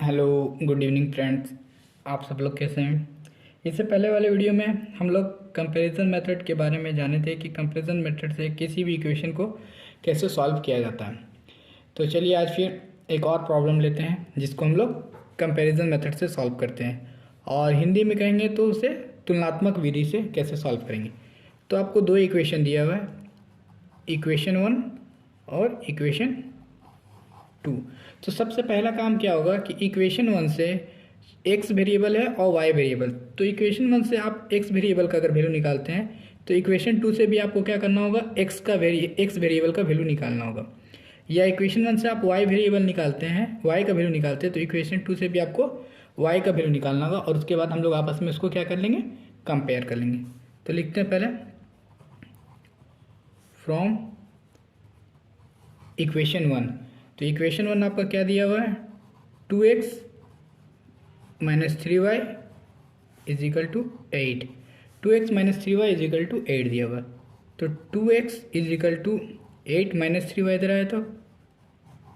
Hello, good evening friends. आप सब लोग कैसे हैं? इससे पहले वाले वीडियो में हम लोग कंपैरिजन मेथड के बारे में जाने थे कि कंपैरिजन मेथड से किसी भी इक्वेशन को कैसे सॉल्व किया जाता है। तो चलिए आज फिर एक और प्रॉब्लम लेते हैं जिसको हम लोग कंपैरिजन मेथड से सॉल्व करते हैं, और हिंदी में कहेंगे तो उसे तुलनात्मक विधि से कैसे सॉल्व करेंगे। तो आपको दो इक्वेशन दिया हुआ है, इक्वेशन 1 और इक्वेशन 2। तो सबसे पहला काम क्या होगा कि इक्वेशन 1 से x वेरिएबल है और y वेरिएबल, तो इक्वेशन 1 से आप x वेरिएबल का अगर वैल्यू निकालते हैं तो इक्वेशन 2 से भी आपको क्या करना होगा, x वेरिएबल का वैल्यू निकालना होगा। या इक्वेशन 1 से आप y वेरिएबल निकालते हैं, y का वैल्यू निकालते हैं, तो इक्वेशन 2 से भी आपको y का वैल्यू निकालना होगा, और उसके बाद हम लोग आपस में उसको क्या कर लेंगे, कंपेयर कर लेंगे। तो लिखते हैं पहले फ्रॉम इक्वेशन 1। तो इक्वेशन 1 आपका क्या दिया हुआ है, 2x माइनस 3y is equal to 8। 2x माइनस 3y इज इक्वल टू 8 दिया हुआ है। तो 2x is equal to 8 minus 3y इधर आया तो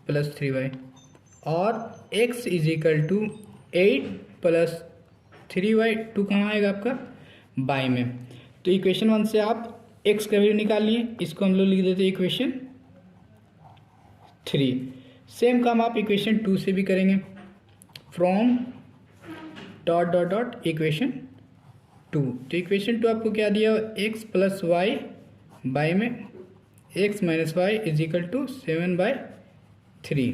प्लस 3y, और x is equal to 8 plus 3y। 2 कहाँ आएगा आपका, बाई में। तो इक्वेशन 1 से आप x का वैल्यू निकाल लिए, इसको हम लोग लिख देते हैं इक्वेशन 3। सेम काम आप इक्वेशन 2 से भी करेंगे, from dot dot dot equation 2। तो इक्वेशन 2 आपको क्या दिया, x प्लस वाई बाई में x minus y is equal to 7/3।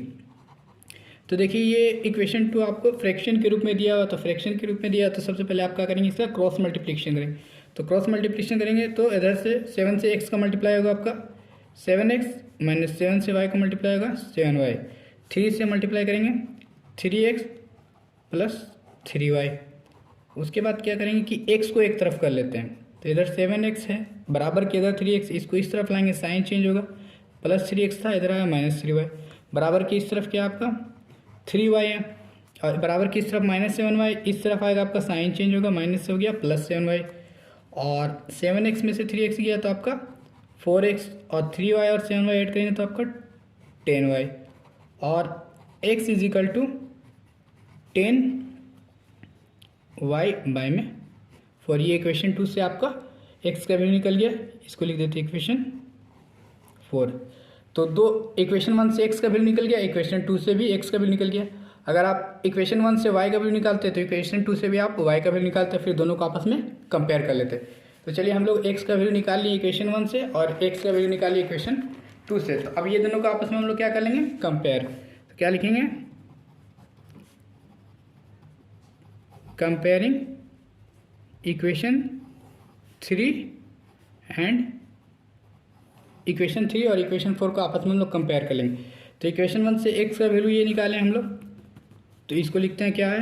तो देखिए ये इक्वेशन 2 आपको फ्रैक्शन के रूप में दिया हुआ, तो फ्रैक्शन के रूप में दिया, तो सबसे पहले आप क्या करेंगे, इसका क्रॉस मल्टीप्लिकेशन करेंगे। तो क्रॉस मल्टीप्लिकेशन करेंगे तो इधर से 7 से x का मल्टीप्लाई होगा आपका 7x, माइनस 7 से y का मल्टीप्लाई होगा 7y, 3 से मल्टीप्लाई करेंगे 3x प्लस 3y। उसके बाद क्या करेंगे कि x को एक तरफ कर लेते हैं, तो इधर 7x है बराबर के इधर 3x, इसको इस तरफ लाएंगे, साइन चेंज होगा, प्लस 3x था, इधर आया माइनस 3y, बराबर की इस तरफ क्या आपका 3y है, और बराबर की इस तरफ माइनस 7y, इस तरफ आएगा आपका साइन चेंज होगा, माइनस से हो गया प्लस 7y, और 7x में से 3x गया तो आपका 4x, और 3y और 7y ऐड करेंगे तो आपका 10y, और x is equal to 10y by में 4। ये इक्वेशन 2 से आपका x का वैल्यू निकल गया, इसको लिख देते हैं इक्वेशन 4। तो दो इक्वेशन 1 से x का वैल्यू निकल गया, इक्वेशन 2 से भी x का वैल्यू निकल गया। अगर आप इक्वेशन 1 से y का वैल्यू निकालते हैं तो इक्वेशन 2 से भी आप y का वैल्यू निकालते हैं, फिर दोनों को आपस में कंपेयर कर लेते हैं। तो चलिए हम लोग x का वैल्यू निकाल लिए इक्वेशन 1 से, और x का वैल्यू निकाल लिए इक्वेशन 2 से। तो अब ये दोनों को आपस में हम लोग क्या कर लेंगे, कंपेयर। तो क्या लिखेंगे, कंपेयरिंग इक्वेशन 3 एंड इक्वेशन 3 और इक्वेशन 4 को आपस में हम लोग कंपेयर कर लेंगे। तो इक्वेशन 1 से x का वैल्यू ये निकालें हम लोग, तो इसको लिखते हैं क्या है,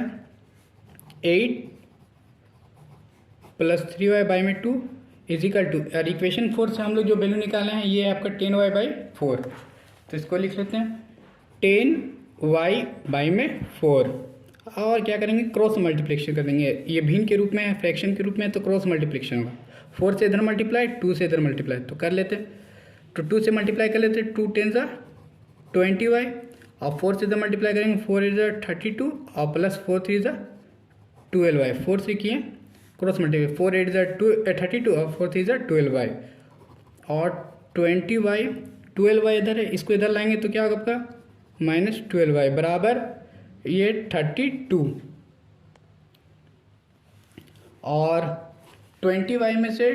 8 प्लस 3y बाई में 2 इज इक्वल टू, और इक्वेशन 4 से हम लोग जो वैल्यू निकाले हैं ये है आपका 10y बाई 4। तो इसको लिख लेते हैं 10y बाई में 4, और क्या करेंगे, क्रॉस मल्टीप्लिकेशन कर देंगे। ये भिन्न के रूप में है, फ्रैक्शन के रूप में है, तो क्रॉस मल्टीप्लिकेशन होगा, 4 से इधर मल्टीप्लाई, 2 से इधर मल्टीप्लाई, तो कर लेते। तो 2 से मल्टीप्लाई कर लेते, 2 10 20y, और 4 से इधर मल्टीप्लाई करेंगे, 4 इज 32, और प्लस 4 3 इज 12y। 4 से किए क्रॉस मल्टीप्लाई, 4 8 इज 32, और 4 3 इज 12y, और 20y 12y इधर है, इसको इधर लाएंगे तो क्या होगा आपका माइनस 12y बराबर ये 32, और 20y में से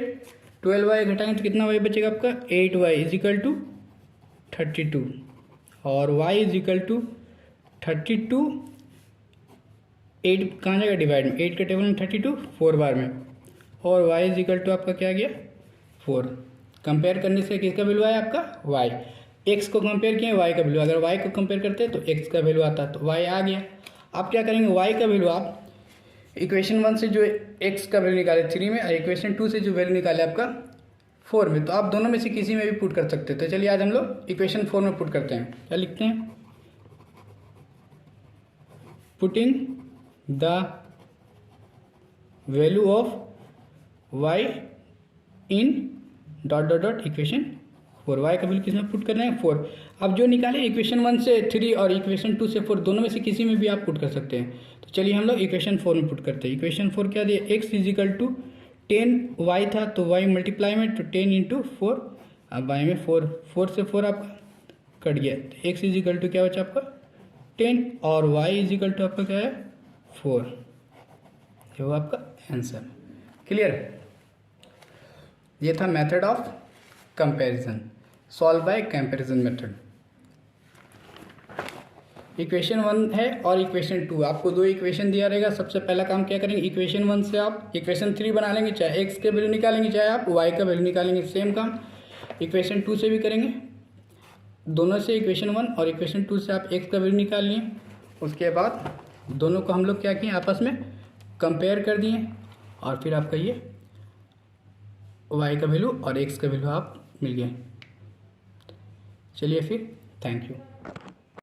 12y घटाएंगे तो कितना y बचेगा आपका 8y इज इक्वल टू 32, और y इज इक्वल टू 32, 8 कहाँ जाएगा डिवाइड में, 8 के टेबल में 32 4 बार में, और y इज इक्वल टू आपका क्या गया 4। कंपेयर करने से किसका वैल्यू आया आपका y, x को कंपेयर किए y का वैल्यू, अगर y को कंपेयर करते तो x का वैल्यू आता, तो y आ गया। आप क्या करेंगे, y का वैल्यू आप इक्वेशन 1 से जो x का वैल्यू निकाले 3 में, और इक्वेशन 2 से जो वैल्यू निकाले आपका 4 में, तो आप दोनों में से किसी में भी पुट कर सकते हैं। तो चलिए आज हम लोग इक्वेशन 4 में पुट करते हैं। क्या लिखते हैं, putting the value of y in dot dot dot equation 4, y का वैल्यू किस में पुट करना है 4। अब जो निकाले इक्वेशन 1 से 3 और इक्वेशन 2 से 4 दोनों में से किसी में भी आप पुट कर सकते हैं। तो चलिए हम लोग इक्वेशन 4 में पुट करते हैं। इक्वेशन 4 क्या दिया, x इजिकल टू 10 वाई था तो y मल्टीप्लाई में तो 10 इंटू 4, अब y में 4 से 4 आपका कट गया तो x इजिकल टू क्या बचा आपका 10 और y इजिकल टू आपका क्या है 4। ये वो आपका आंसर। क्लियर, ये था method of comparison, solve by comparison method. Equation 1 है और इक्वेशन 2, आपको दो इक्वेशन दिया रहेगा। सबसे पहला काम क्या करेंगे, इक्वेशन 1 से आप इक्वेशन 3 बना लेंगे, चाहे x के वैल्यू निकालेंगे चाहे आप y का वैल्यू निकालेंगे, सेम काम इक्वेशन 2 से भी करेंगे। दोनों से इक्वेशन 1 और इक्वेशन 2 से आप x का वैल्यू निकाल लिए, उसके बाद दोनों को हम लोग क्या किए आपस में कंपेयर कर दिए और फिर आपका ये y का वैल्यू और x का वैल्यू आप मिल गए। चलिए फिर, थैंक यू।